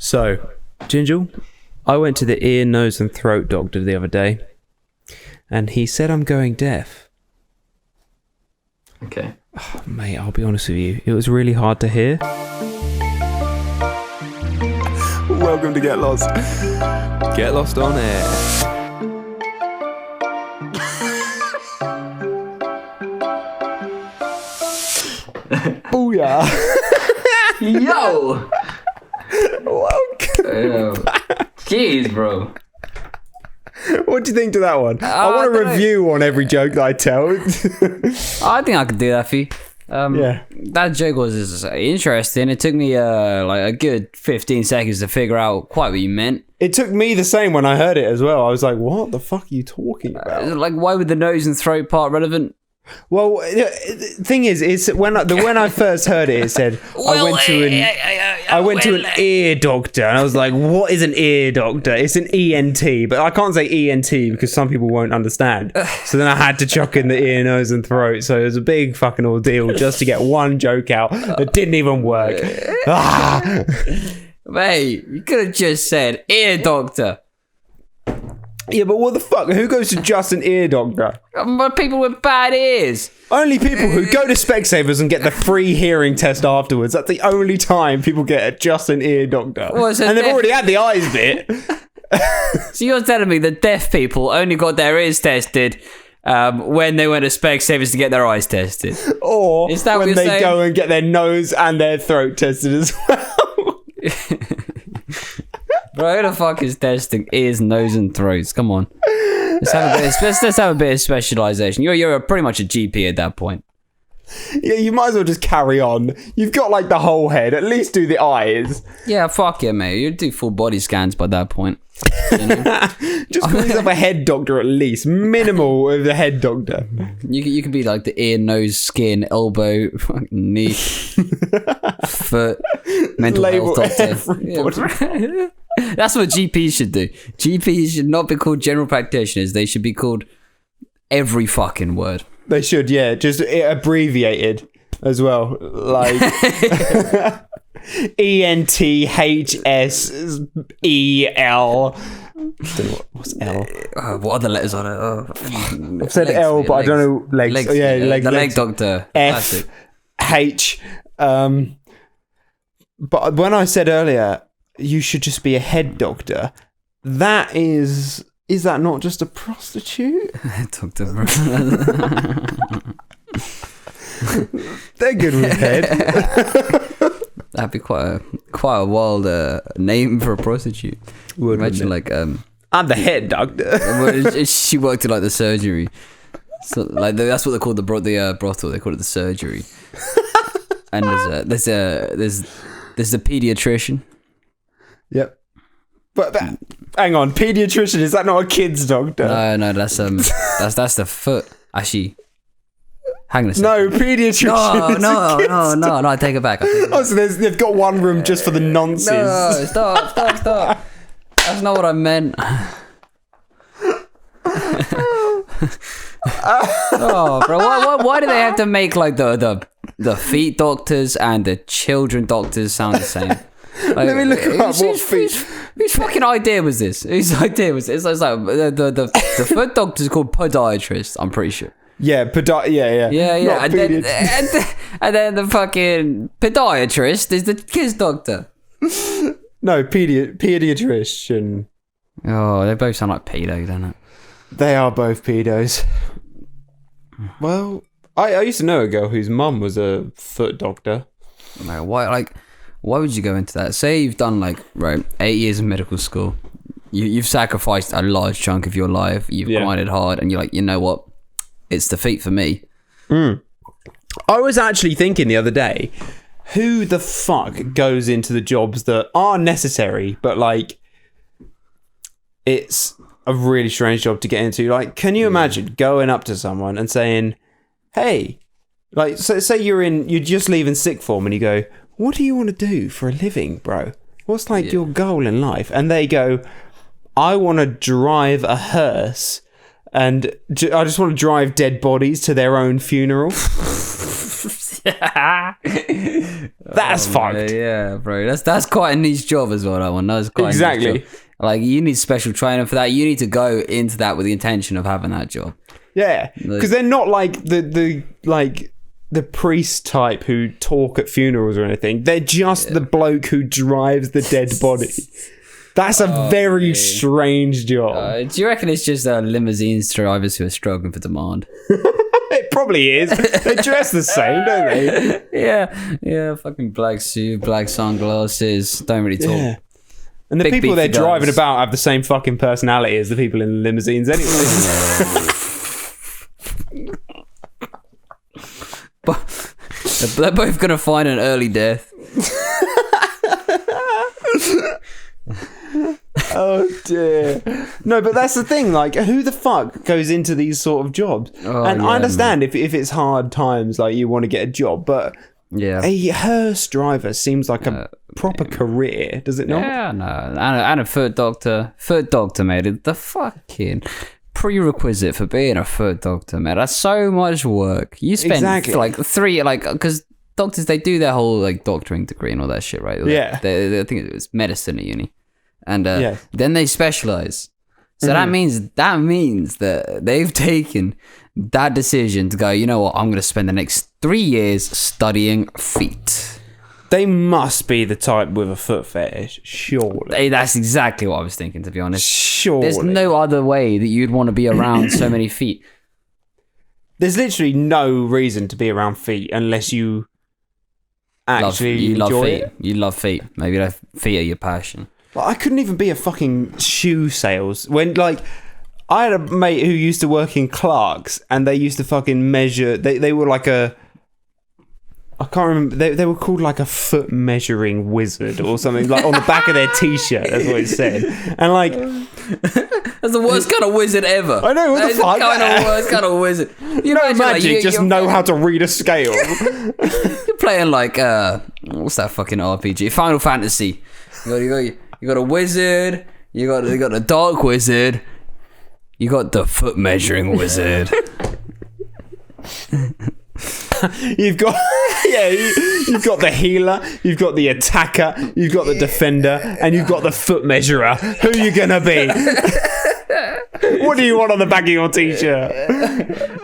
So, Gingell, I went to the ear, nose and throat doctor the other day, and he said I'm going deaf. Okay. Oh, mate, I'll be honest with you, it was really hard to hear. Welcome to Get Lost. Get Lost on air. Booyah. Yo! Welcome. Jeez, bro. What do you think to that one? I want a review on every joke that I tell. I think I could do that for you. Yeah. That joke was interesting. It took me like a good 15 seconds to figure out quite what you meant. It took me the same when I heard it as well. I was like, what the fuck are you talking about? Like, why would the nose and throat part relevant? Well, the thing is when I first heard it, it said I went to an ear doctor, and I was like, what is an ear doctor? It's an ENT, but I can't say ENT because some people won't understand. So then I had to chuck in the ear, nose, and throat. So it was a big fucking ordeal just to get one joke out that didn't even work. Mate, you could have just said ear doctor. Yeah, but what the fuck? Who goes to just an ear doctor? People with bad ears. Only people who go to Specsavers and get the free hearing test afterwards. That's the only time people get just an ear doctor. And they've already had the eyes bit. So you're telling me that deaf people only got their ears tested when they went to Specsavers to get their eyes tested? Or is that when they go and get their nose and their throat tested as well? Bro, who the fuck is testing ears, nose, and throats? Come on. Let's have a bit of specialization. You're pretty much a GP at that point. Yeah, you might as well just carry on. You've got like the whole head. At least do the eyes. Yeah, fuck it, mate. You do full body scans by that point. You know? Just call yourself a head doctor at least. Minimal of the head doctor. You could be like the ear, nose, skin, elbow, knee, foot, mental health doctor. Yeah. That's what GPs should do. GPs should not be called general practitioners. They should be called every fucking word. They should, yeah. Just abbreviated as well. Like ENTHSEL. What's L? What other letters on it? I've said legs, L, but I don't know legs. Legs. Oh, yeah, the legs. leg doctor. F H. But when I said earlier, you should just be a head doctor. That is that not just a prostitute? Doctor. They're good with head. That'd be quite a wild name for a prostitute. Imagine like I'm the head doctor. She worked in like the surgery. So like that's what they call the brothel. They call it the surgery. And there's a pediatrician. Yep. But hang on, pediatrician, is that not a kid's doctor? No, that's the foot. Actually, hang on a second. No, pediatrician. No, I take it back. Oh, so they've got one room just for the nonces. No, stop. That's not what I meant. Oh, bro, why do they have to make like the feet doctors and the children doctors sound the same? Like, let me look up what feet. Whose fucking idea was this? Whose idea was this? It's like the foot doctor's called podiatrist. I'm pretty sure. Yeah, Yeah. And then the fucking podiatrist is the kids doctor. No, pediatrician. Oh, they both sound like pedo, don't it? They are both pedos. Well, I used to know a girl whose mum was a foot doctor. Like, why would you go into that? Say you've done 8 years of medical school. You've sacrificed a large chunk of your life. You've grinded hard, and you're like, you know what? It's the feet for me. I was actually thinking the other day, who the fuck goes into the jobs that are necessary, but it's a really strange job to get into? Like, can you imagine going up to someone and saying, hey, so say you're just leaving sick form, and you go, what do you want to do for a living, bro? What's your goal in life? And they go, I want to drive a hearse, and I just want to drive dead bodies to their own funeral. That's fucked. Yeah, bro. That's quite a niche job as well. That one. That's quite exactly. A niche job. Like, you need special training for that. You need to go into that with the intention of having that job. Yeah, because they're not like the priest type who talk at funerals or anything. They're just the bloke who drives the dead body. That's a very strange job. Do you reckon it's just limousine drivers who are struggling for demand? It probably is. They dress the same, don't they? Yeah. Fucking black suit, black sunglasses. Don't really talk. Yeah. And the people they're driving about have the same fucking personality as the people in the limousines anyway. But they're both going to find an early death. Oh dear. No, but that's the thing. Like, who the fuck goes into these sort of jobs? I understand if it's hard times, like you want to get a job, but a hearse driver seems like a proper career, does it not? Yeah, no. And a foot doctor, mate. The fucking prerequisite for being a foot doctor, man. That's so much work. You spend because doctors, they do their whole like doctoring degree and all that shit, right? Yeah. I think it was medicine at uni. And then they specialize. So that means that they've taken that decision to go, you know what, I'm going to spend the next 3 years studying feet. They must be the type with a foot fetish, surely. That's exactly what I was thinking, to be honest. Surely. There's no other way that you'd want to be around so many feet. There's literally no reason to be around feet unless you actually enjoy it. You love feet. Maybe feet are your passion. Like, I couldn't even be a fucking shoe sales when, like, I had a mate who used to work in Clark's and they used to fucking measure. They were like I can't remember. They were called like a foot measuring wizard or something, like on the back of their t-shirt. That's what it said. And like, that's the worst kind of wizard ever. I know, what the fuck? That's the worst kind of wizard. You know, magic, just know how to read a scale. You're playing like what's that fucking RPG? Final Fantasy. You got a wizard. You got the dark wizard. You got the foot measuring wizard. You've got you've got the healer, you've got the attacker, you've got the defender, and you've got the foot measurer. Who are you gonna be? What do you want on the back of your t-shirt?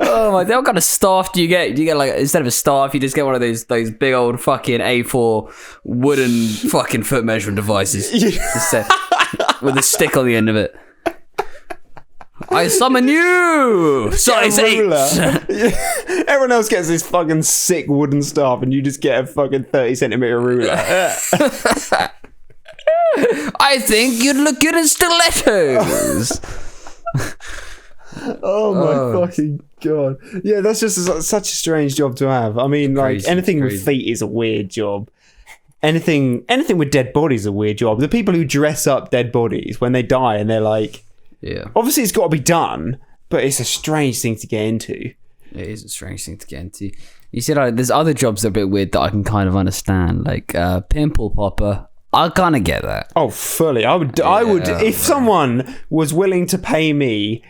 Oh my! What kind of staff do you get? Do you get like, instead of a staff, you just get one of those big old fucking A4 wooden fucking foot measuring devices, with a stick on the end of it. I summon you! Size 8! Everyone else gets this fucking sick wooden staff and you just get a fucking 30cm ruler. I think you'd look good in stilettos! Oh my fucking god. Yeah, that's just such a strange job to have. I mean, like, anything with feet is a weird job. Anything with dead bodies is a weird job. The people who dress up dead bodies when they die and they're like... Yeah. Obviously, it's got to be done, but it's a strange thing to get into. It is a strange thing to get into. You see, like, there's other jobs that are a bit weird that I can kind of understand, like pimple popper. I kind of get that. Oh, fully. I would. If someone was willing to pay me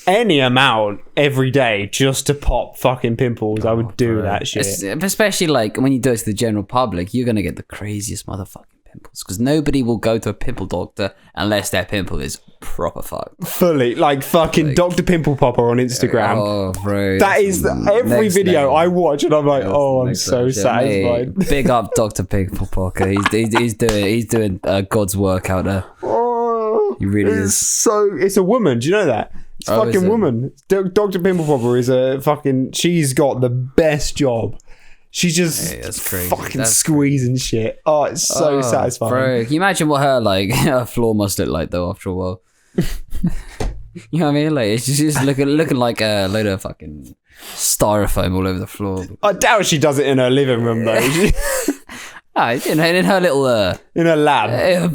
any amount every day just to pop fucking pimples, I would do that shit. Especially like when you do it to the general public, you're gonna get the craziest motherfucking pimples because nobody will go to a pimple doctor unless their pimple is proper fucked. Fully, like fucking Dr. Pimple Popper on Instagram. Oh, bro, that is every video I watch, and I'm like, I'm so satisfied. Mate, big up Dr. Pimple Popper. He's doing God's work out there. Oh, he really is. It's a woman. Do you know that? It's a fucking woman. Dr. Pimple Popper is a fucking. She's got the best job. She just fucking squeezing shit. Oh, it's so satisfying. Bro, can you imagine what her floor must look like though after a while? You know what I mean? Like, it's just looking like a load of fucking styrofoam all over the floor. I doubt she does it in her living room though. In her little in her lab,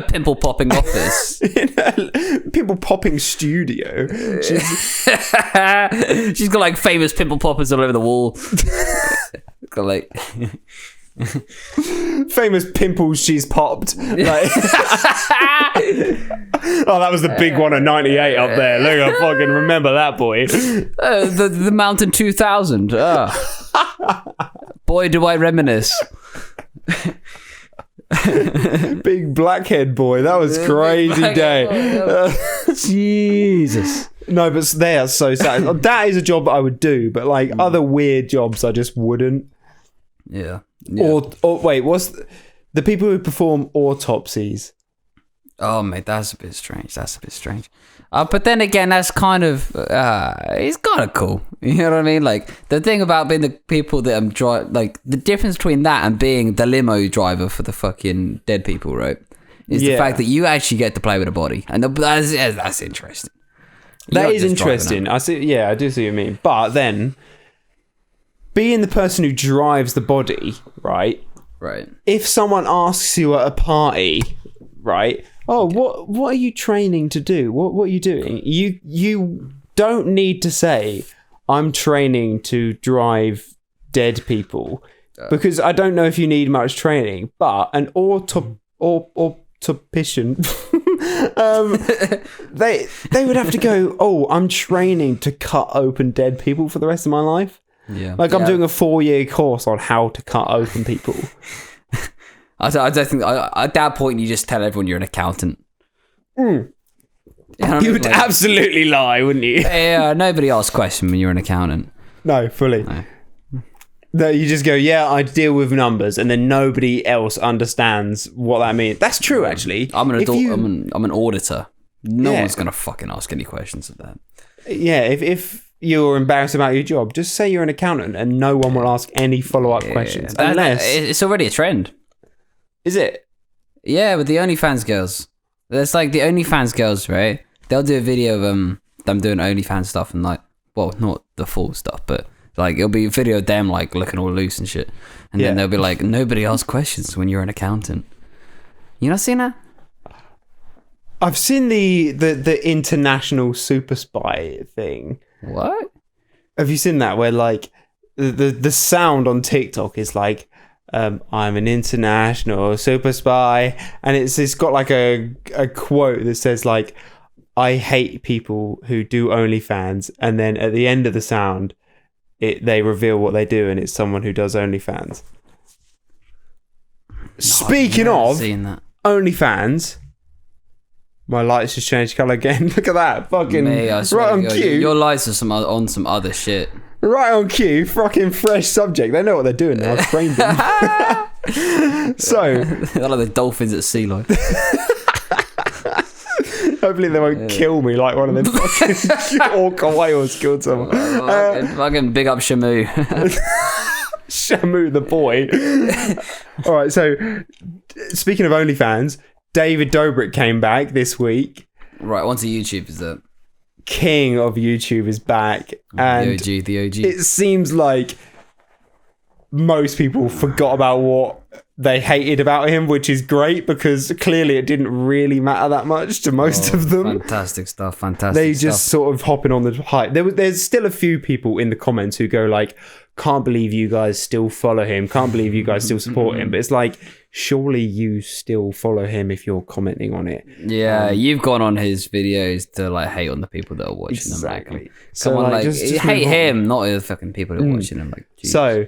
pimple popping office, in her pimple popping studio. She's got like famous pimple poppers all over the wall. Got like famous pimples she's popped. Like, oh, that was the big one at 98 up there. Look, I fucking remember that, boy. The Mountain 2000. Boy, do I reminisce. Big blackhead boy. That was crazy day. Jesus. No, but they are so sad. That is a job that I would do, but like other weird jobs, I just wouldn't. Yeah. Or wait, what's the people who perform autopsies? Oh, mate, that's a bit strange. But then again, that's kind of it's kind of cool. You know what I mean? Like the thing about being the people that I'm like the difference between that and being the limo driver for the fucking dead people, right? Is the fact that you actually get to play with a body, and that's interesting. That is interesting. I see. Yeah, I do see what you mean. But then, being the person who drives the body, right? Right. If someone asks you at a party, right? Oh, what are you training to do? What are you doing? You don't need to say, I'm training to drive dead people, because I don't know if you need much training. But an autoptician, they would have to go, oh, I'm training to cut open dead people for the rest of my life. Yeah, like I'm doing a 4-year course on how to cut open people. I don't think at that point you just tell everyone you're an accountant. You would absolutely lie, wouldn't you? Yeah, nobody asks questions when you're an accountant. No, fully. No, you just go, yeah, I deal with numbers, and then nobody else understands what that means. That's true, actually. I'm an auditor. No one's gonna fucking ask any questions of that. Yeah, if you're embarrassed about your job, just say you're an accountant, and no one will ask any follow-up questions. Unless it's already a trend. Is it? Yeah, with the OnlyFans girls. There's like the OnlyFans girls, right? They'll do a video of them doing OnlyFans stuff and like, well, not the full stuff, but like it'll be a video of them like looking all loose and shit. And then they'll be like, nobody asks questions when you're an accountant. You not seen that? I've seen the international super spy thing. What? Have you seen that? Where like the sound on TikTok is like, I'm an international super spy, and it's got like a quote that says like, I hate people who do OnlyFans, and then at the end of the sound they reveal what they do, and it's someone who does OnlyFans. Speaking of OnlyFans, my lights just changed colour again. Look at that, fucking right on cue. Your lights are on some other shit. Right on cue, fucking fresh subject. They know what they're doing now. I've trained them. So, they're like the dolphins at sea life. Hopefully they won't kill me like one of them fucking orca whales killed someone. Fucking big up Shamu. Shamu the boy. All right, so speaking of OnlyFans, David Dobrik came back this week. Right, onto YouTube, is that? King of YouTube is back, and the OG. It seems like most people forgot about what they hated about him, which is great because clearly it didn't really matter that much to most of them. Fantastic stuff. They just sort of hopping on the hype. There's still a few people in the comments who go like, can't believe you guys still follow him, can't believe you guys still support him. But it's like, surely you still follow him if you're commenting on it. Yeah, you've gone on his videos to like hate on the people that are watching them. Like, so come on, like, just hate him, not the fucking people that are watching him. Like, geez. So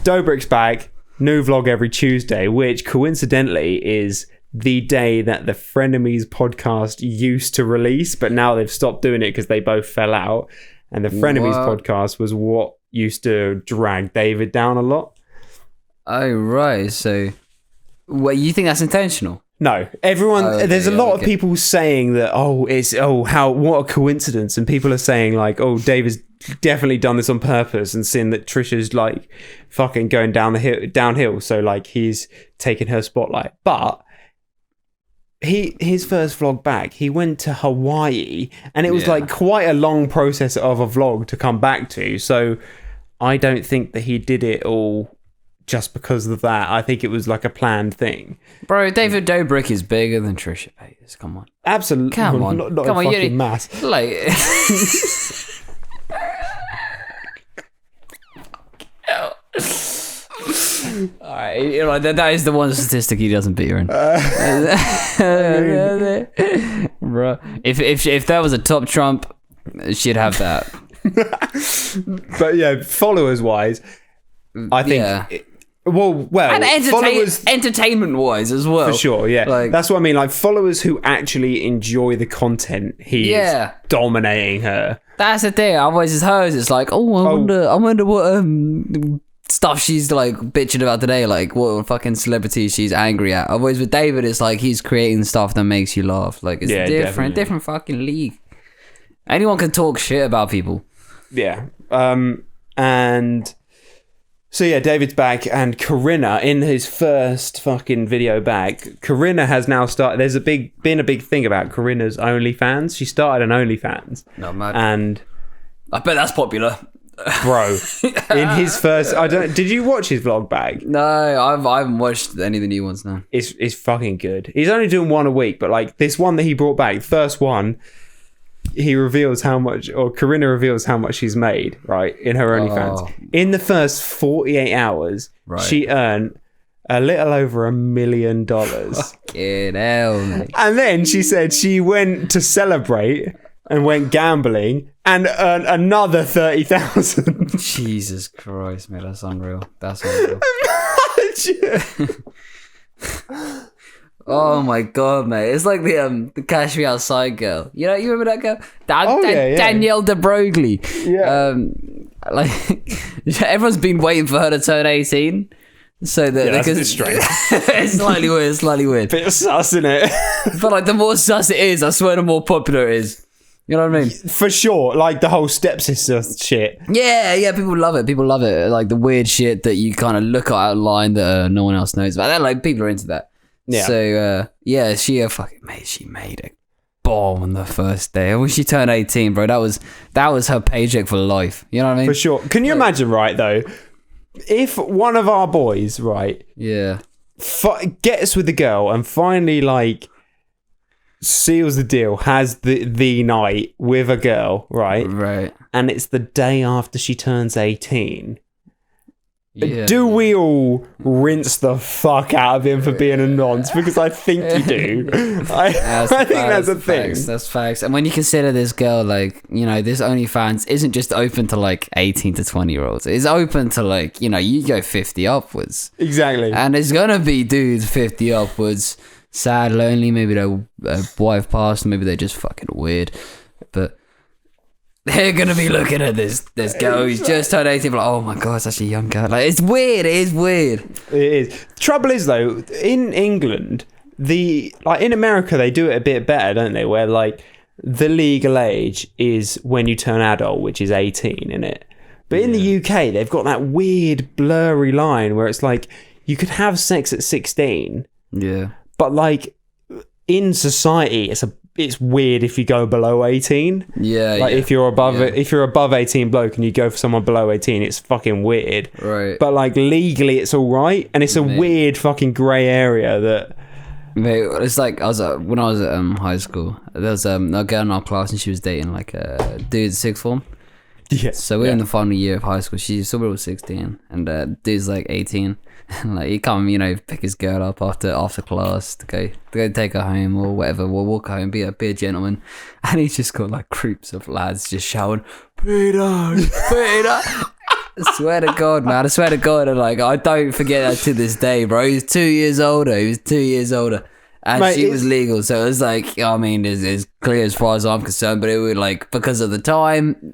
Dobrik's back, new vlog every Tuesday, which coincidentally is the day that the Frenemies podcast used to release, but now they've stopped doing it because they both fell out. And the Frenemies podcast was what used to drag David down a lot. Oh, right. So, what, you think that's intentional? No, everyone. There's a lot of people saying that. What a coincidence, and people are saying like, oh, David's definitely done this on purpose, and seeing that Trisha's like fucking going downhill, so like he's taking her spotlight. But his first vlog back, he went to Hawaii, and it was like quite a long process of a vlog to come back to. So I don't think that he did it all just because of that. I think it was like a planned thing. Bro, David Dobrik is bigger than Trisha Paytas. Come on. Absolutely. Come on. Not come on, fucking mass. Like... Alright, you know, that is the one statistic he doesn't beat her in. Bro, if that was a top Trump, she'd have that. But yeah, followers wise, I think. Well, and followers entertainment-wise as well. For sure, yeah. Like, that's what I mean. Like followers who actually enjoy the content, he is dominating her. That's the thing. Otherwise, it's hers. It's like, I wonder what stuff she's like bitching about today. Like what fucking celebrity she's angry at. Otherwise, with David, it's like he's creating stuff that makes you laugh. Like it's different fucking league. Anyone can talk shit about people. Yeah. And. So yeah, David's back, and Corinna, in his first fucking video back, Corinna has now started. There's been a big thing about Corinna's OnlyFans. She started an OnlyFans. No, mad. And I bet that's popular, bro. In his first, did you watch his vlog back? No, I haven't watched any of the new ones now. It's fucking good. He's only doing one a week, but like this one that he brought back, first one. He reveals how much, or Corinna reveals how much she's made, right, in her OnlyFans. In the first 48 hours, she earned a little over $1 million. Fucking hell, mate. And then she said she went to celebrate and went gambling and earned another 30,000. Jesus Christ, mate, that's unreal. That's unreal. Oh my god, mate! It's like the Cash Me Outside girl. You remember that girl? Danielle de Broglie. Yeah. Like everyone's been waiting for her to turn 18, so that that's a bit strange. It's slightly weird. Bit sus, isn't it? But like the more sus it is, I swear the more popular it is. You know what I mean? For sure, like the whole stepsister shit. Yeah, people love it. Like the weird shit that you kind of look at online that no one else knows about. They're like people are into that. Yeah. So she made a bomb on the first day. When she turned 18, bro, that was her paycheck for life. You know what I mean? For sure. Can you imagine, right, though, if one of our boys, right, gets with the girl and finally like seals the deal, has the night with a girl, right, and it's the day after she turns 18. Do we all rinse the fuck out of him for being a nonce? Because I think you do. I think that's a thing. That's facts. And when you consider this girl, like, this OnlyFans isn't just open to like 18 to 20-year-olds. It's open to like, you go 50 upwards. Exactly. And there's going to be dudes 50 upwards, sad, lonely, maybe their wife passed, maybe they're just fucking weird. But they're gonna be looking at this girl who's just turned 18, like, oh my god, it's such a young girl. Like, it's weird. It is weird. It is. Trouble is though, in England, in America they do it a bit better, don't they? Where like the legal age is when you turn adult, which is 18, innit? But in the UK, they've got that weird blurry line where it's like you could have sex at 16. Yeah. But like in society, it's weird if you go below 18. Yeah. If you're above 18 bloke and you go for someone below 18, it's fucking weird. Right. But like legally it's all right, and it's a weird fucking grey area that. Mate, it's like when I was at high school, there was a girl in our class and she was dating like a dude at sixth form. Yeah. So we're in the final year of high school. She's still was 16 and dude's like 18. And like he come, pick his girl up after class to go take her home or whatever. We'll walk home, be a gentleman, and he's just got like groups of lads just shouting, "Peter, Peter!" I swear to God, man. I swear to God, and like I don't forget that to this day, bro. He was 2 years older. And mate, she was legal, so it was like, I mean, it's clear as far as I'm concerned. But it was like because of the time,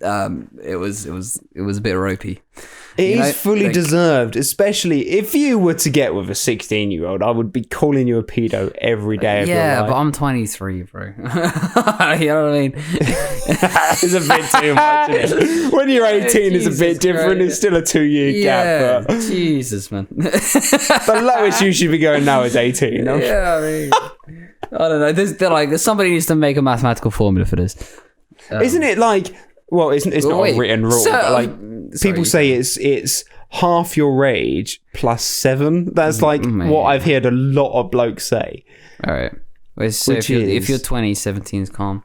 it was a bit ropey. It is fully deserved, especially if you were to get with a 16-year-old. I would be calling you a pedo every day of your life. Yeah, but I'm 23, bro. You know what I mean? It's a bit too much, isn't it? When you're 18, it's a bit different. Christ. It's still a 2-year gap. But Jesus, man. The lowest you should be going now is 18. No? Yeah, I mean, I don't know. Somebody needs to make a mathematical formula for this. Isn't it like... Well, it's not a written rule, but like people say it's half your age plus 7. That's like what I've heard a lot of blokes say. All right. So if you're 20, 17 is calm.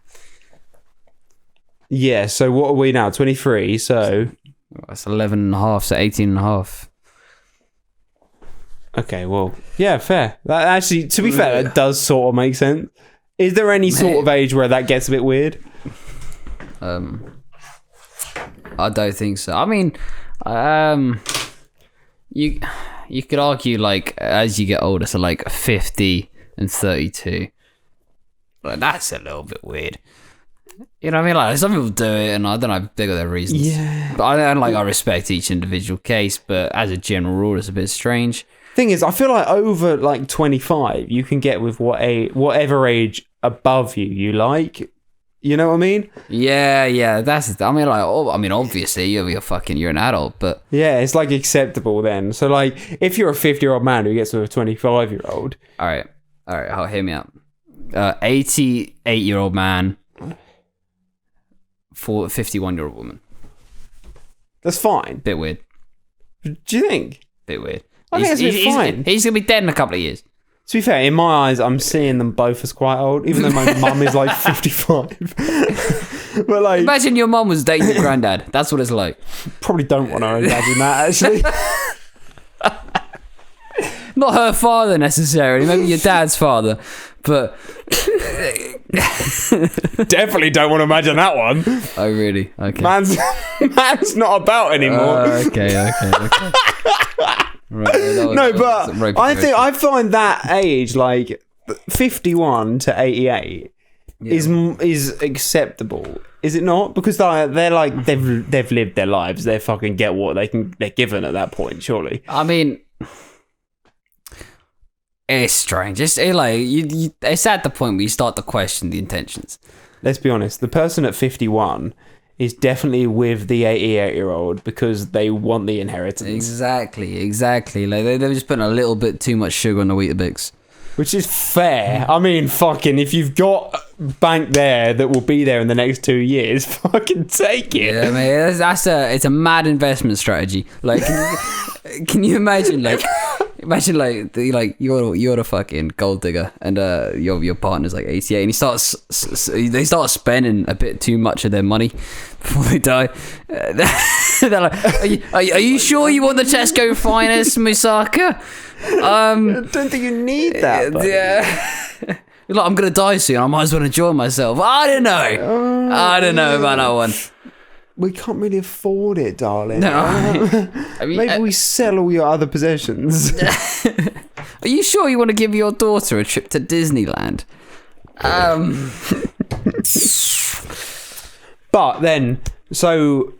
Yeah. So what are we now? 23. So that's 11 and a half. So 18 and a half. Okay. Well, yeah, fair. That actually, to be fair, that does sort of make sense. Is there any sort of age where that gets a bit weird? I don't think so. I mean, you could argue like as you get older, so like 50 and 32. Like that's a little bit weird. You know what I mean? Like some people do it, and I don't know, they've got their reasons. Yeah. But I respect each individual case, but as a general rule, it's a bit strange. Thing is, I feel like over like 25, you can get with whatever age above you like. You know what I mean? Yeah. That's. I mean, obviously you're an adult, but yeah, it's like acceptable then. So like, if you're a 50-year-old man who gets with a 25-year-old, all right, hear me out. 88-year-old man for a 51-year-old woman. That's fine. Bit weird. Do you think? Bit weird. I think it's fine. He's gonna be dead in a couple of years. To be fair, in my eyes, I'm seeing them both as quite old, even though my mum is like 55. But like, imagine your mum was dating your granddad. That's what it's like. Probably don't want to imagine that, actually. Not her father necessarily, maybe your dad's father, but definitely don't want to imagine that one. Oh really? Okay. Man's not about anymore. Okay. Right, no, but I find that age, like 51 to 88, is acceptable. Is it not? Because they're like they've lived their lives. They fucking get what they're given at that point. Surely. I mean, it's strange. It's at the point where you start to question the intentions. Let's be honest. The person at 51 is definitely with the 88-year-old because they want the inheritance. Exactly. Like they're just putting a little bit too much sugar on the Weetabix. Which is fair. I mean, fucking, if you've got bank there that will be there in the next 2 years, fucking take it. Yeah, man, it's a mad investment strategy. Like, can you imagine, like, you're a fucking gold digger, and your partner's like 88, and they start spending a bit too much of their money before they die. They're like, are you sure you want the Tesco finest, Misaka? I don't think you need that. Buddy. Yeah. You're like, I'm gonna die soon. I might as well enjoy myself. I don't know. I don't know about that one. We can't really afford it, darling. No. I mean, maybe we sell all your other possessions. Are you sure you want to give your daughter a trip to Disneyland? But then, so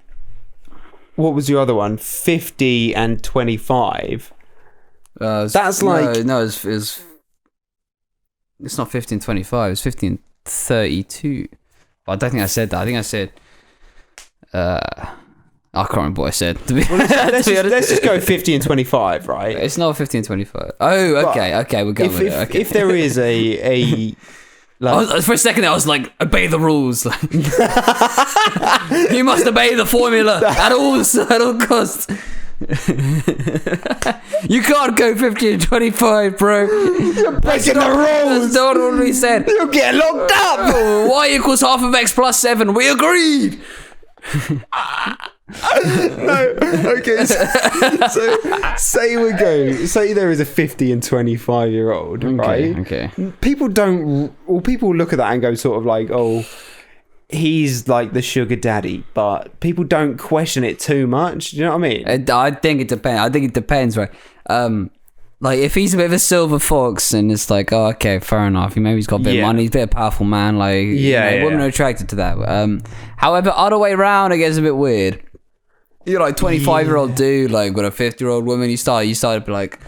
what was your other one? 50 and 25. That's like it's not 50 and 25. It's 50 and 32. Well, I don't think I said that. I think I said. I can't remember what I said. Let's just go 50 and 25, right? It's not 50 and 25. Oh, okay, we're going with it. Okay. If there is a like, for a second I was like, obey the rules. You must obey the formula at all costs. You can't go 50 and 25, bro. You're breaking the rules. That's not what we said. You'll get locked up. Y equals half of x plus 7. We agreed. No, okay. So say there is a 50 and 25-year-old, right? Okay. People look at that and go sort of like, oh, he's like the sugar daddy, but people don't question it too much. Do you know what I mean? I think it depends, right? Like if he's a bit of a silver fox and it's like, oh, okay, fair enough. Maybe he's got a bit of money, he's a bit of a powerful man. Like, women are attracted to that. However, other way around, it gets a bit weird. You're like 25-year-old dude, like with a 50-year-old woman. You start to be like,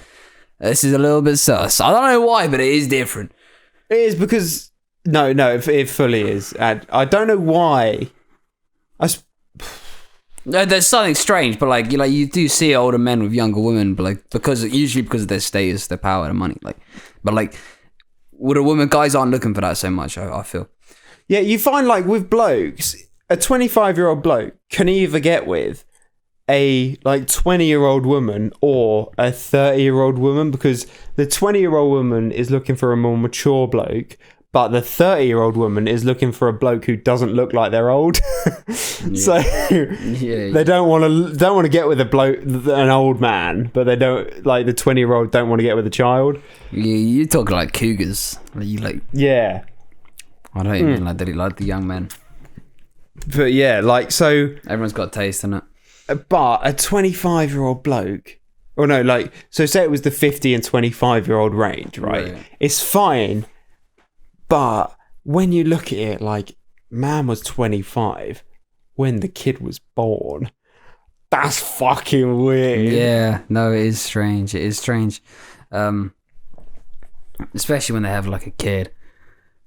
this is a little bit sus. I don't know why, but it is different. It is because no, it fully is. And I don't know why. No, there's something strange, but like you do see older men with younger women, but like usually because of their status, their power, and money. Like, but like with a woman, guys aren't looking for that so much. I feel. Yeah, you find like with blokes, a 25-year-old bloke can either get with a like 20-year-old woman or a 30-year-old woman, because the 20-year-old woman is looking for a more mature bloke, but the 30-year-old woman is looking for a bloke who doesn't look like they're old. So they don't want to get with an old man, but they don't, like the 20-year-old don't want to get with a child. You talk like cougars. Yeah. I don't even like the young men. But yeah, like so. Everyone's got a taste in it. But a 25-year-old bloke, Or no, like, so say it was the 50 and 25-year-old range, right? It's fine. But when you look at it, like, man was 25 when the kid was born. That's fucking weird. Yeah, no, it is strange. It is strange. Especially when they have, like, a kid.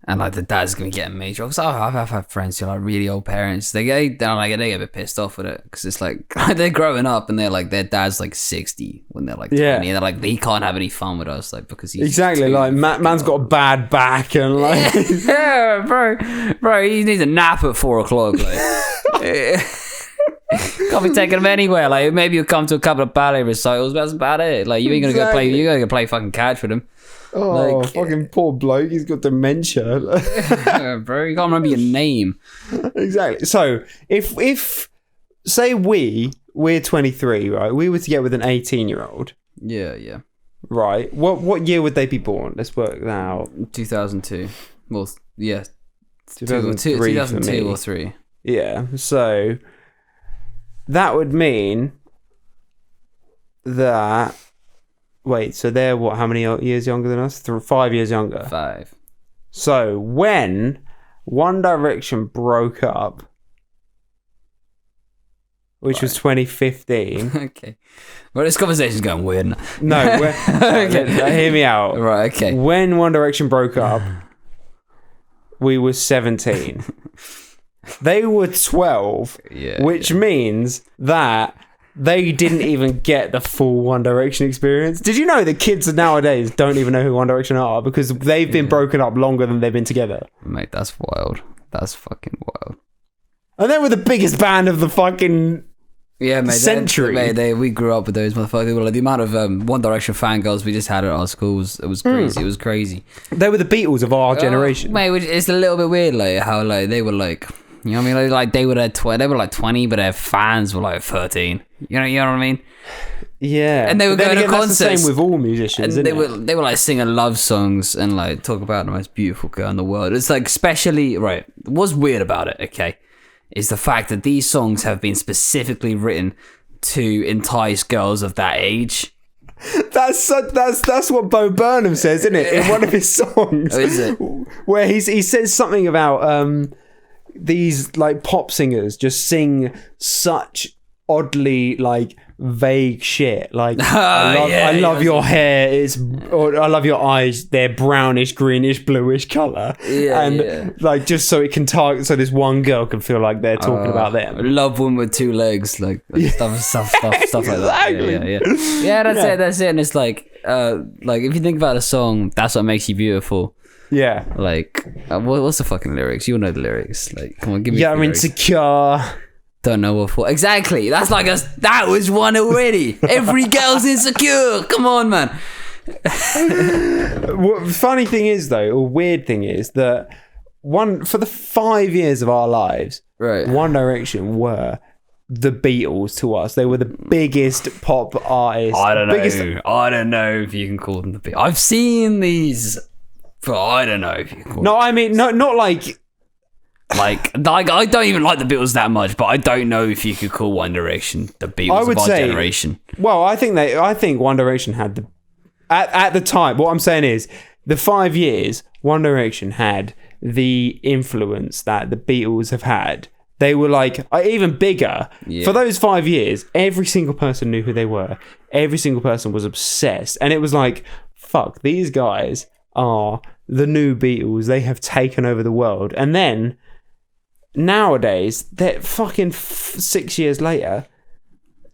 And like the dad's gonna get a major. Because I've had friends who are like really old parents. They get a bit pissed off with it because it's like they're growing up and they're like their dad's like 60 when they're like 20. And they're like he can't have any fun with us like because he's exactly like man's got a bad back and like yeah, bro, he needs a nap at 4:00. Like can't be taking him anywhere. Like maybe you'll come to a couple of ballet recitals, but that's about it. Like you ain't gonna go play. You gotta go play fucking catch with him. Oh, like, fucking poor bloke. He's got dementia. Bro, you can't remember your name. Exactly. So, if say we're 23, right? We were to get with an 18-year-old. Yeah. Right. What year would they be born? Let's work that out. 2002. Well, yeah. 2003 2002 or 3. Yeah. So, that would mean that... Wait, so they're what? How many years younger than us? 5 years younger. 5. So when One Direction broke up, which was 2015. Okay. Well, this conversation's going weird now. No, okay. Hear me out. Right, okay. When One Direction broke up, we were 17. They were 12, which means that they didn't even get the full One Direction experience. Did you know that kids nowadays don't even know who One Direction are because they've been broken up longer than they've been together? Mate, that's wild. That's fucking wild. And they were the biggest band of the fucking century. We grew up with those motherfuckers. Like, the amount of One Direction fangirls we just had at our schools, it was crazy. It was crazy. They were the Beatles of our generation. Mate, it's a little bit weird, like how like they were like, you know what I mean? Like they were like 20, but their fans were like 13. You know what I mean? Yeah. And they were going to concerts. That's the same with all musicians. And they were like singing love songs and like talk about the most beautiful girl in the world. It's like especially right. What's weird about it, okay, is the fact that these songs have been specifically written to entice girls of that age. That's what Bo Burnham says, isn't it? In one of his songs. Oh, is it? Where he says something about these like pop singers just sing such oddly like vague shit like I love your hair or I love your eyes, they're brownish, greenish, bluish color, like just so it can target, so this one girl can feel like they're talking about them. Love one with 2 legs, like stuff like exactly. that. That's it. And it's like if you think about a song, that's what makes you beautiful. Yeah. Like, what's the fucking lyrics? You know the lyrics. Like, come on, give me. Yeah, I'm insecure. Don't know what for. Exactly. That's like that was one already. Every girl's insecure. Come on, man. What funny thing is though, or weird thing is that for the 5 years of our lives, right, One Direction were the Beatles to us. They were the biggest pop artists. I don't know if you can call them the Beatles. I've seen these. But I don't know if you can call No, I mean, not like I don't even like the Beatles that much, but I don't know if you could call One Direction the Beatles of our generation. Well, I think One Direction had the at the time. What I'm saying is, the 5 years One Direction had the influence that the Beatles have had. They were like even bigger. Yeah. For those 5 years, every single person knew who they were. Every single person was obsessed, and it was like, fuck, these guys are the new Beatles. They have taken over the world. And then nowadays, they're fucking 6 years later,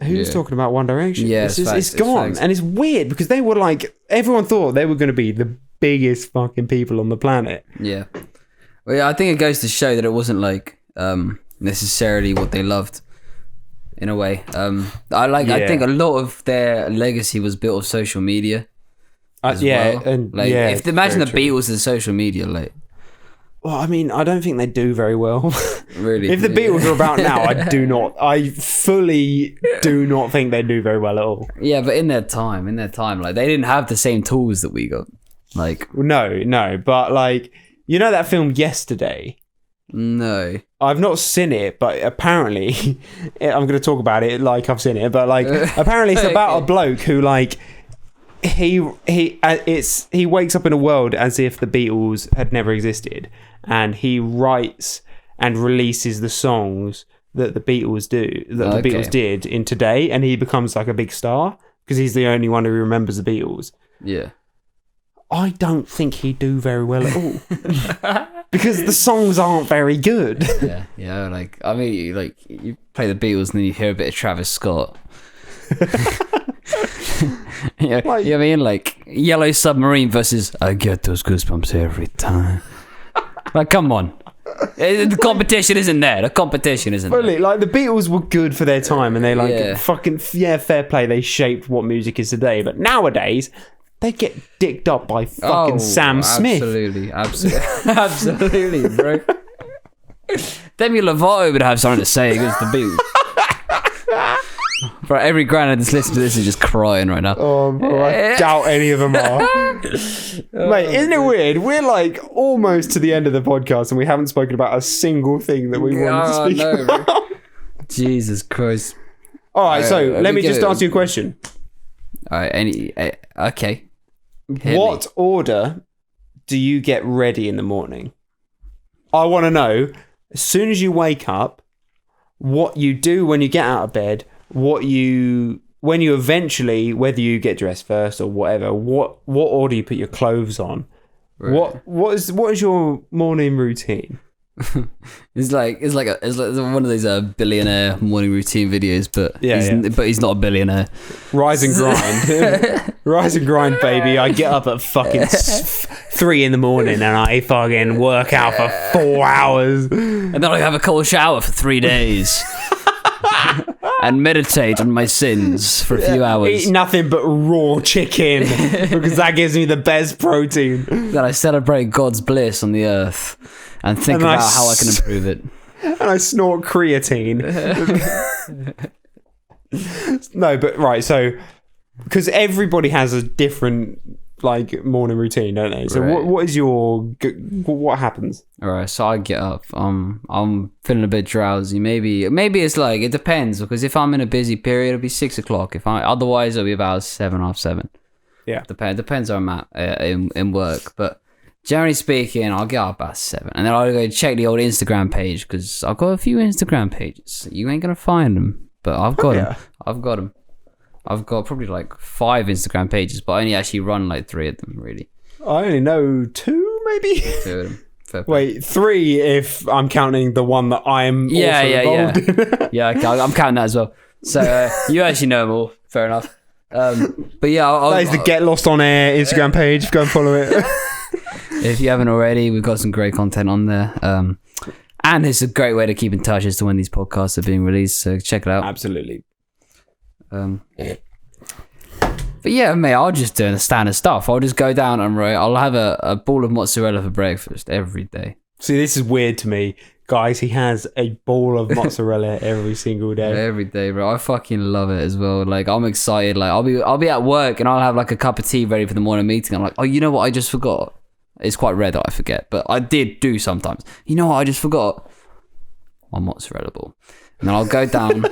who's talking about One Direction? Yeah, it's gone. And it's weird because they were like, everyone thought they were going to be the biggest fucking people on the planet. Yeah. Well, yeah, I think it goes to show that it wasn't like necessarily what they loved in a way. I think a lot of their legacy was built of social media. Well. And like imagine the Beatles and social media, like. Well, I mean, I don't think they do very well. Really? If the Beatles are about now, I fully do not think they do very well at all. Yeah, but in their time, like they didn't have the same tools that we got. Like, no, but like, you know that film Yesterday? No. I've not seen it, but apparently, I'm going to talk about it like I've seen it. But like, apparently, it's about a bloke who like he wakes up in a world as if the Beatles had never existed, and he writes and releases the songs that the Beatles did in today, and he becomes like a big star because he's the only one who remembers the Beatles. Yeah. I don't think he'd do very well at all because the songs aren't very good. Yeah. Like, I mean, like you play the Beatles and then you hear a bit of Travis Scott. Yeah, like, you know what I mean? Like Yellow Submarine versus I Get Those Goosebumps Every Time. Like, come on. The competition isn't there. The competition isn't there. Like, the Beatles were good for their time and they fair play. They shaped what music is today. But nowadays, they get dicked up by fucking Sam Smith. Absolutely, bro. Demi Lovato would have something to say against the Beatles. Bro, every granddad that's listening to this is just crying right now. Oh, bro, I doubt any of them are. Mate, isn't it weird? We're like almost to the end of the podcast and we haven't spoken about a single thing that we wanted to speak about. Bro. Jesus Christ. All right, so let me just ask you a question. All right, okay. What order do you get ready in the morning? I want to know, as soon as you wake up, what you do when you get out of bed, when you eventually, whether you get dressed first or whatever, what order you put your clothes on. Right. What is your morning routine? It's like one of those billionaire morning routine videos, but he's not a billionaire. Rise and grind. Rise and grind, baby. I get up at fucking 3 a.m. and I fucking work out for 4 hours, and then I have a cold shower for 3 days. And meditate on my sins for a few hours. Eat nothing but raw chicken because that gives me the best protein. Then I celebrate God's bliss on the earth and think about how I can improve it. And I snort creatine. No, but right, so because everybody has a different like morning routine, don't they? So right. what happens? All right, so I get up. I'm feeling a bit drowsy. Maybe it's like it depends because if I'm in a busy period, it'll be 6 o'clock. Otherwise, it'll be about 7, half 7. Yeah, depends where I'm at in work. But generally speaking, I'll get up about 7, and then I'll go check the old Instagram page because I've got a few Instagram pages. You ain't gonna find them, but I've got them. I've got them. I've got probably like 5 Instagram pages, but I only actually run like 3 of them, really. I only know 2, maybe? 2 of them. Wait, 3 if I'm counting the one that I'm involved in. Yeah, I'm counting that as well. So you actually know them all. Fair enough. But yeah, that is the Get Lost on Air Instagram page. Go and follow it. If you haven't already, we've got some great content on there. And it's a great way to keep in touch as to when these podcasts are being released. So check it out. Absolutely. But yeah, mate, I'll just do the standard stuff. I'll just go down and I'll have a ball of mozzarella for breakfast every day. See, this is weird to me. Guys, he has a ball of mozzarella every single day. Every day, bro. I fucking love it as well. Like, I'm excited. Like, I'll be at work and I'll have like a cup of tea ready for the morning meeting. I'm like, oh, you know what? I just forgot. It's quite rare that I forget, but I did do sometimes. You know what? I just forgot my mozzarella ball. And then I'll go down.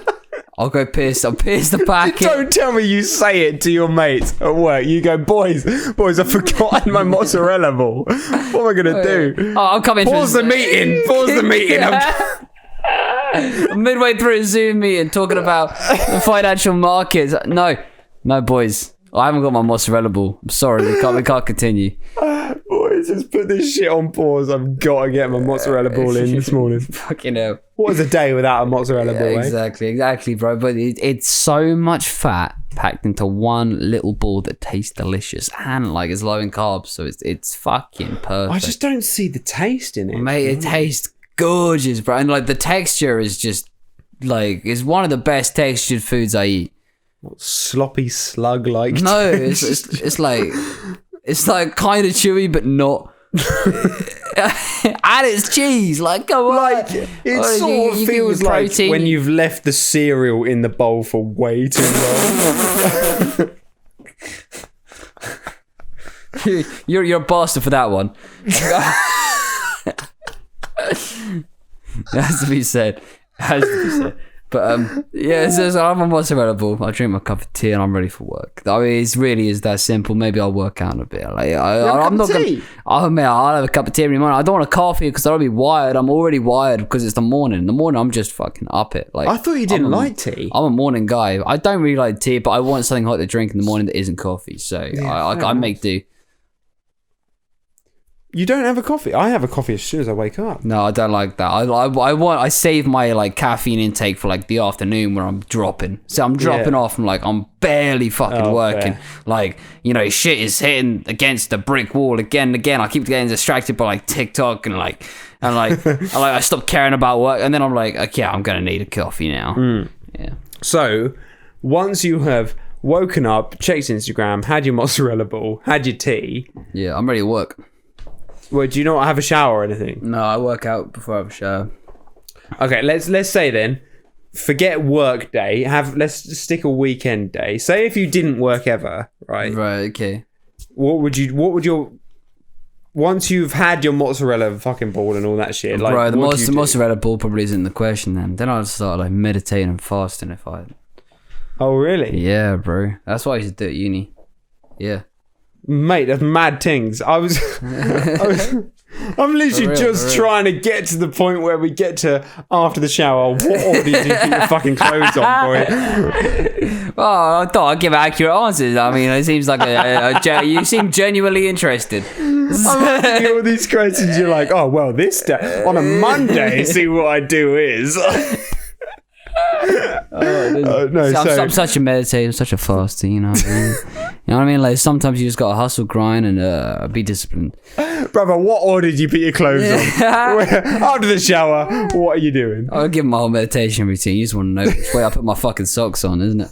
I'll pierce the packet. Don't tell me you say it to your mates at work. You go, boys, I've forgotten my mozzarella ball. What am I going to do? Oh, I'm coming. Pause the meeting. I'm midway through a Zoom meeting talking about the financial markets. No, boys. I haven't got my mozzarella ball. I'm sorry. We can't continue. Boys, just put this shit on pause. I've got to get my mozzarella ball in this morning. Fucking hell. What is a day without a mozzarella ball, Exactly, bro. But it's so much fat packed into one little ball that tastes delicious and like it's low in carbs, so it's fucking perfect. I just don't see the taste in it. Mate, it tastes gorgeous, bro. And like the texture is just like, it's one of the best textured foods I eat. What, sloppy slug like? No, it's like kind of chewy but not. And it's cheese, like come on. Like it sort of feels like when you've left the cereal in the bowl for way too long. You're a bastard for that one. It has to be said. But yeah, so I'm on mozzarella ball. I drink my cup of tea and I'm ready for work. I mean, it really is that simple. Maybe I'll work out a bit. Like I'm not gonna. Oh man, I'll have a cup of tea every morning. I don't want a coffee because I'll be wired. I'm already wired because it's the morning. In the morning, I'm just fucking up it. Like I thought you didn't like tea. I'm a morning guy. I don't really like tea, but I want something hot to drink in the morning that isn't coffee. So I make do. You don't have a coffee? I have a coffee as soon as I wake up. No, I don't like that. I save my like caffeine intake for like the afternoon where I'm dropping. So I'm dropping off and like I'm barely fucking working. Fair. Like, you know, shit is hitting against the brick wall again and again. I keep getting distracted by like TikTok and I stop caring about work and then I'm like, okay, I'm gonna need a coffee now. Yeah. So once you have woken up, checked Instagram, had your mozzarella ball, had your tea. Yeah, I'm ready to work. Well, do you not have a shower or anything? No, I work out before I have a shower. Okay, let's say then, forget work day. Let's just stick a weekend day. Say if you didn't work ever, right? Right. Okay. What would your once you've had your mozzarella fucking ball and all that shit? Like, right, the mozzarella ball probably isn't the question then. Then I'd start like meditating and fasting if I. Oh really? Yeah, bro. That's what I used to do at uni. Yeah. Mate, that's mad things. I'm literally just trying to get to the point where we get to after the shower. What order do you put your fucking clothes on, boy? Well, I thought I'd give accurate answers. I mean, it seems like you seem genuinely interested. I'm asking you all these questions. You're like, oh well, this day on a Monday, see what I do is. I'm such a meditator, such a faster, you know what I mean? You know what I mean? Like sometimes you just gotta hustle, grind, and be disciplined. Brother, what order did you put your clothes on? After the shower, what are you doing? I'll give my whole meditation routine. You just want to know which way I put my fucking socks on, isn't it?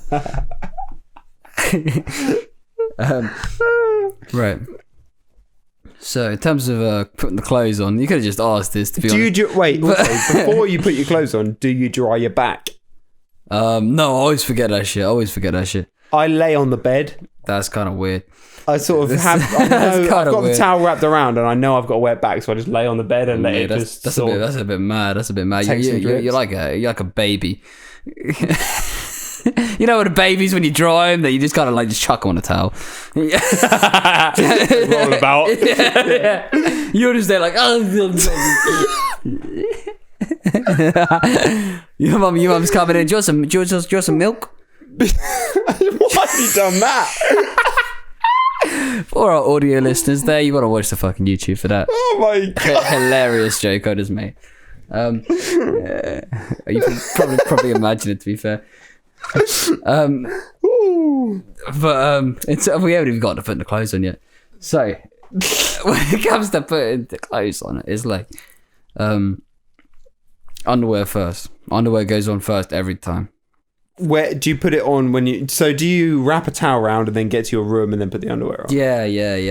Right. So, in terms of putting the clothes on, you could have just asked this, to be honest. Wait, before you put your clothes on, do you dry your back? No, I always forget that shit. I lay on the bed. That's kind of weird. I sort of have... I've got the towel wrapped around and I know I've got a wet back, so I just lay on the bed and let it just... That's a bit mad. You're like a baby. You know what a baby's when you dry them, that you just kind of like just chuck them on a towel. Roll about. Yeah. You're just there like, oh. Your mum's coming in. Do you want some milk? Why have you done that? For our audio listeners there, you got to watch the fucking YouTube for that. Oh my god. Hilarious joke I just made. You can probably imagine it, to be fair. But we haven't even got to put the clothes on yet. So when it comes to putting the clothes on, it's like underwear first. Underwear goes on first every time. Where do you put it on when you? So do you wrap a towel around and then get to your room and then put the underwear on? Yeah.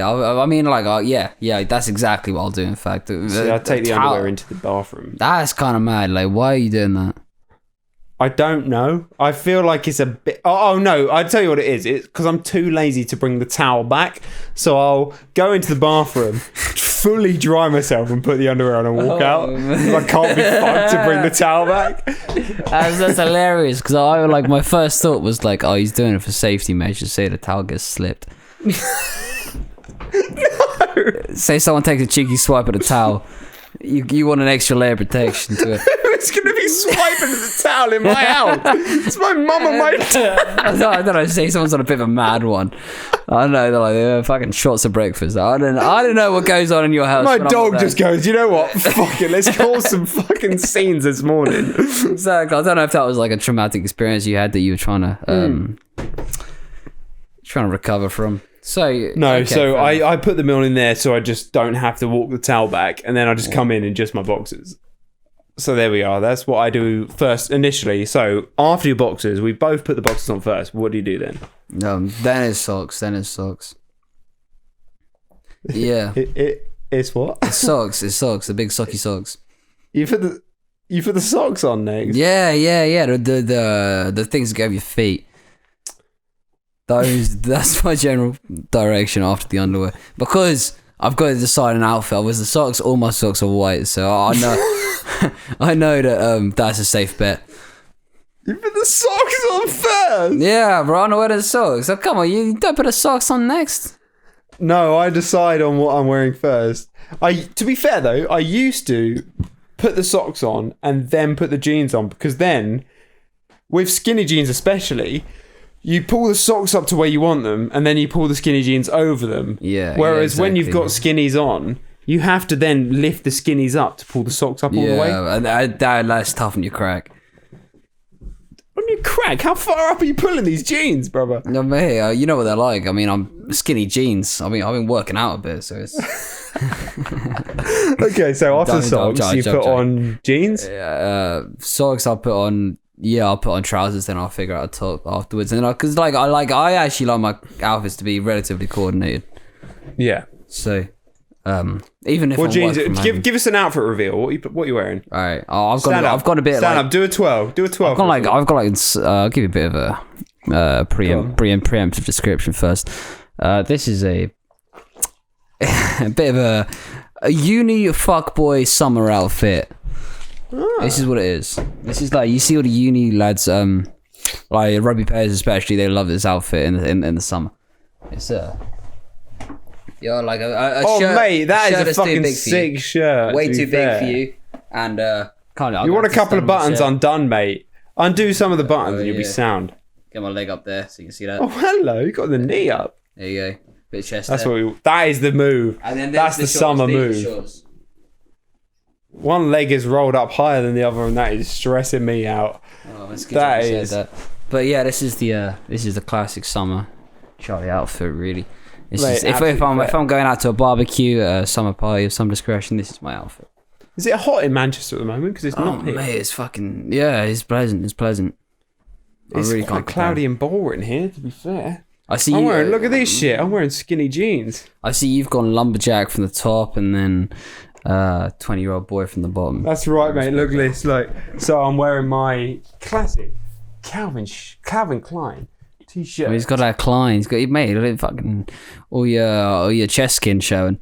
I mean, like, yeah. That's exactly what I'll do. In fact, I take the underwear into the bathroom. That's kind of mad. Like, why are you doing that? I don't know. I feel like it's a bit... Oh, no. I'll tell you what it is. It's because I'm too lazy to bring the towel back. So I'll go into the bathroom, fully dry myself and put the underwear on and walk out. I can't be fucked to bring the towel back. That's hilarious. Because my first thought was like, oh, he's doing it for safety measures. Say the towel gets slipped. No. Say someone takes a cheeky swipe at a towel. You want an extra layer of protection to it. Who's going to be swiping the towel in my house? It's my mum and my dad. I don't know. Say someone's on a bit of a mad one. I don't know. They're like fucking shots of breakfast. I don't know what goes on in your house. My dog just goes, you know what? Fuck it. Let's cause some fucking scenes this morning. Exactly. I don't know if that was like a traumatic experience you had that you were trying to recover from. So no, okay, so I put the milk in there so I just don't have to walk the towel back, and then I just come in just my boxers. So there we are. That's what I do first initially. So after your boxers, we both put the boxers on first. What do you do then? Then it's socks. Yeah. It's what? It's socks. The big socky socks. You put the socks on next. Yeah. The things that go over your feet. That's my general direction after the underwear, because I've got to decide an outfit. All my socks are white, so I know, I know that that's a safe bet. You put the socks on first? Yeah, bro, I know where the socks. So come on, you don't put the socks on next. No, I decide on what I'm wearing first. To be fair though, I used to put the socks on and then put the jeans on, because then, with skinny jeans especially, you pull the socks up to where you want them, and then you pull the skinny jeans over them. Yeah. Whereas when you've got skinnies on, you have to then lift the skinnies up to pull the socks up all the way. Yeah, that's tough on your crack. On your crack? How far up are you pulling these jeans, brother? No, mate, you know what they're like. I mean, I'm skinny jeans. I mean, I've been working out a bit, so it's... Okay, so after socks, you put on jeans? Socks, I'll put on... Yeah, I'll put on trousers, then I'll figure out a top afterwards. And because I actually like my outfits to be relatively coordinated. Yeah. So, even if jeans? Give us an outfit reveal. What are you wearing? All right, I've got a bit. Stand up. Do a 12. Do a 12. I'll give you a bit of a preemptive description first. This is a bit of a uni fuckboy summer outfit. This is what it is. This is like, you see all the uni lads, like rugby players especially, they love this outfit in the summer. It's like a oh shirt, mate, that is a fucking sick shirt. Way too big for you, and you want a couple of buttons undone, mate. Undo some of the buttons and you'll be sound. Get my leg up there so you can see that. Oh hello, you got the knee up. There you go, bit of chest. That's that is the move. And then that's the summer move. One leg is rolled up higher than the other, and that is stressing me out. Oh, that's good. That is. That. But yeah, this is the classic summer Charlie outfit. Really, it's mate, just, if I'm going out to a barbecue, a summer party of some discretion, this is my outfit. Is it hot in Manchester at the moment? Because it's not here. Mate, it's fucking it's pleasant. It's pleasant. It's really quite cloudy and boring here, to be fair. I see. Look at this shit. I'm wearing skinny jeans. I see you've gone lumberjack from the top, and then 20-year-old boy from the bottom. That's right, mate. Look at this. So I'm wearing my classic Calvin Klein t-shirt. Well, he's got that Klein. He's got fucking all your chest skin showing.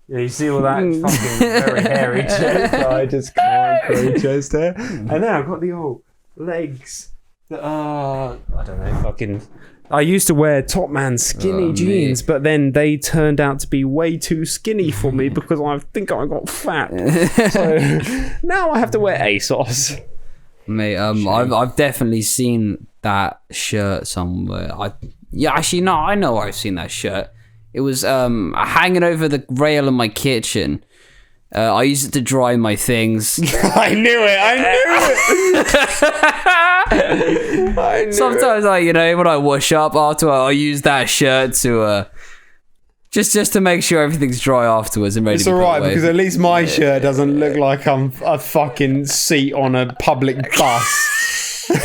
Yeah, you see all that fucking very hairy chest. I just can't chest hair. And then I've got the old legs that are, I don't know, fucking... I used to wear top man skinny jeans, but then they turned out to be way too skinny for me because I think I got fat. So now I have to wear ASOS. Mate, I've definitely seen that shirt somewhere. I know where I've seen that shirt. It was hanging over the rail in my kitchen. I used it to dry my things. I knew it. Sometimes when I wash up after, I'll use that shirt to just to make sure everything's dry afterwards and ready to be put away. It's alright, because at least my shirt doesn't look like I'm a fucking seat on a public bus. It's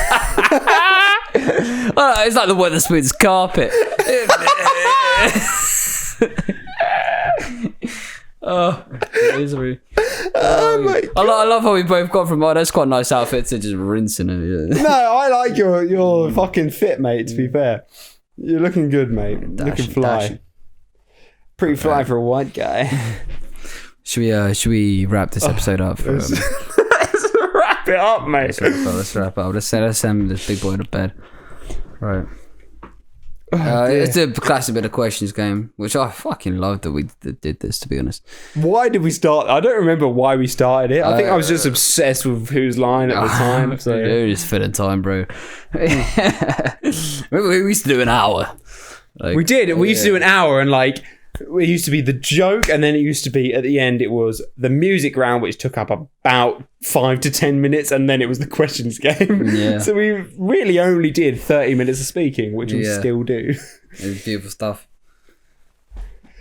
like the Wetherspoons carpet. Oh, misery. I love how we both got from that's quite a nice outfit to just rinsing it. No, I like your fucking fit, mate, to be fair. You're looking good, mate. Looking fly. Pretty fly for a white guy. Should we wrap this episode up? Let's wrap it up, mate. Let's wrap up. Let's send this big boy to bed. Right. It's a classic bit of questions game, which I fucking loved that we did this, to be honest. Why did we start? I don't remember why we started it. I think I was just obsessed with Who's Line at the time. So it was filling time, bro. we used to do an hour. We did. We used to do an hour, and it used to be the joke, and then it used to be at the end it was the music round, which took up about 5 to 10 minutes, and then it was the questions game. Yeah. So we really only did 30 minutes of speaking, which we still do. It was beautiful stuff.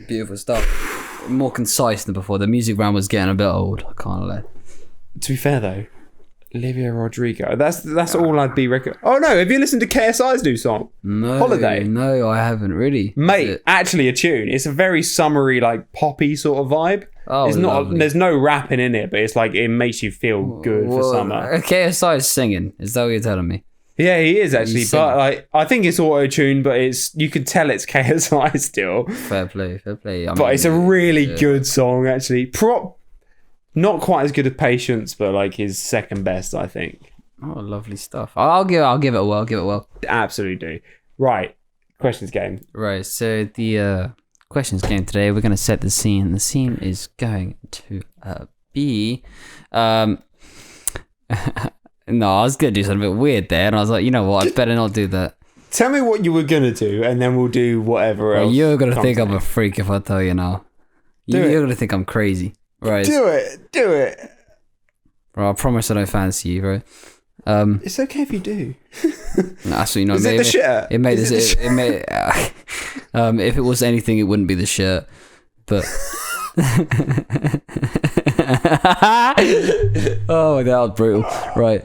Beautiful stuff. More concise than before. The music round was getting a bit old. I can't lie. To be fair though, Olivia Rodrigo. That's all I'd be Oh no, have you listened to KSI's new song? No. Holiday? No, I haven't really. Mate, actually a tune. It's a very summery, poppy sort of vibe. Oh, it's not. There's no rapping in it, but it's it makes you feel good for summer. KSI is singing. Is that what you're telling me? Yeah, he is actually, but like I think it's auto-tuned, but you can tell it's KSI still. Fair play. But it's a really good song actually. Not quite as good as Patience, but like his second best, I think. Oh, lovely stuff. I'll give it a whirl. Absolutely do. Right, questions game. Right, so the questions game today, we're going to set the scene. The scene is going to be... No, I was going to do something a bit weird there, and I was like, you know what, I better not do that. Tell me what you were going to do, and then we'll do whatever else. You're going to think I'm a freak if I tell you now. You're going to think I'm crazy. Right. Do it. Right, I promise I don't fancy you, right? It's okay if you do. No, absolutely not. Is it the shirt? It made this. It made. If it was anything, it wouldn't be the shirt. But. Oh, that was brutal. Right.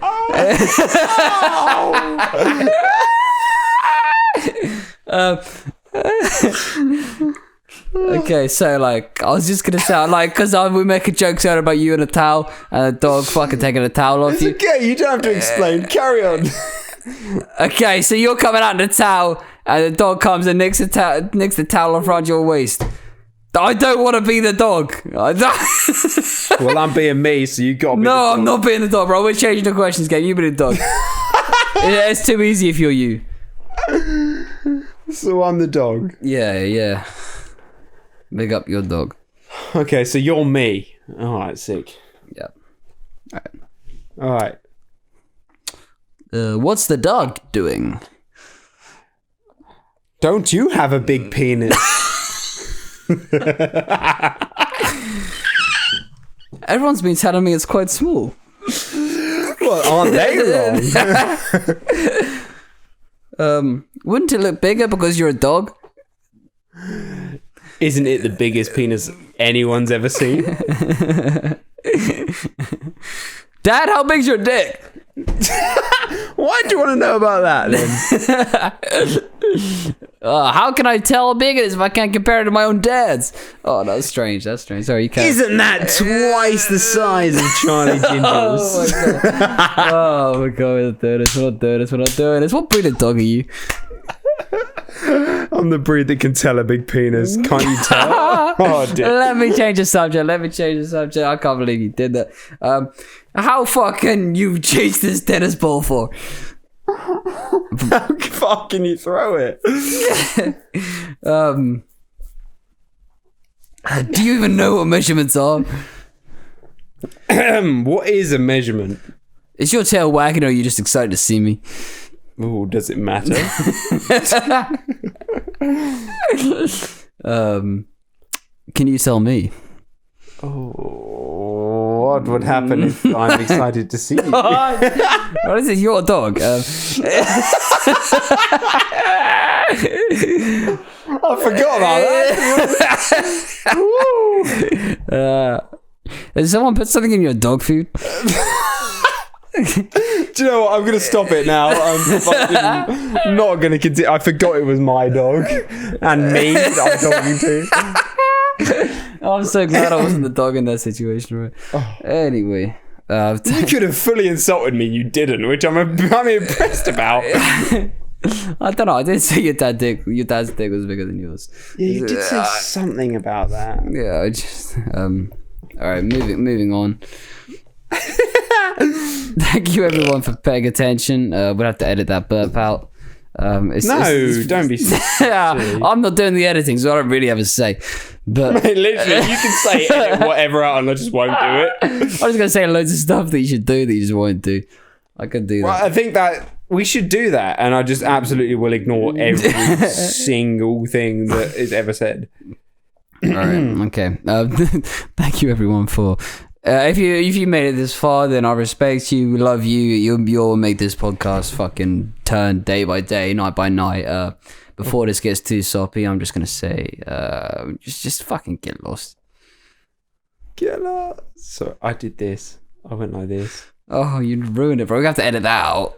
Okay, so like I was just gonna say like because we make a joke about you and a towel and a dog fucking taking a towel off you. It's okay, you don't have to explain. Carry on. Okay, so you're coming out in the towel and the dog comes and nicks the towel off around your waist. I don't want to be the dog. Well, I'm being me, so you got me. No, I'm not being the dog, bro. We're changing the questions game. You be the dog. It's too easy if you're you. So I'm the dog. Yeah. Big up your dog. Okay, so you're me. All right, sick. Yeah. All right. What's the dog doing? Don't you have a big penis? Everyone's been telling me it's quite small. Well, aren't they wrong? Wouldn't it look bigger because you're a dog? Isn't it the biggest penis anyone's ever seen? Dad, how big's your dick? Why do you want to know about that then? How can I tell how big it is if I can't compare it to my own dad's? Oh, that's strange. Sorry, you can't. Isn't that twice the size of Charlie Gingell's? Oh my god, we're not doing this. What breed of dog are you? I'm the breed that can tell a big penis. Can't you tell? Oh, dear. Let me change the subject. I can't believe you did that. How far can you chase this tennis ball for? How far can you throw it? Do you even know what measurements are? What is a measurement? Is your tail wagging or are you just excited to see me? Oh, does it matter? Can you tell me? Oh, what would happen if I'm excited to see you? What is it? Your dog? I forgot about that. Did someone put something in your dog food? Do you know what? I'm going to stop it now. I'm fucking not going to continue. I forgot it was my dog and me that I'm talking to. I'm so glad I wasn't the dog in that situation. Right? Oh. Anyway. You could have fully insulted me. You didn't, which I'm impressed about. I don't know. I didn't say your dad's dick was bigger than yours. Yeah, you did say something about that. Yeah, I just... all right, moving on. Thank you everyone for paying attention. We'll have to edit that burp out. Don't be silly. I'm not doing the editing, so I don't really have a say. But mate, literally, you can say edit whatever out and I just won't do it. I was going to say loads of stuff that you should do that you just won't do. I could do that. Well, I think that we should do that, and I just absolutely will ignore every single thing that is ever said. All right, okay. Thank you everyone for... if you made it this far, then I respect you, we love you. You'll make this podcast fucking turn day by day, night by night. Before this gets too soppy, I'm just gonna say, just fucking get lost. Get lost. So I did this. I went like this. Oh, you ruined it, bro. We have to edit that out.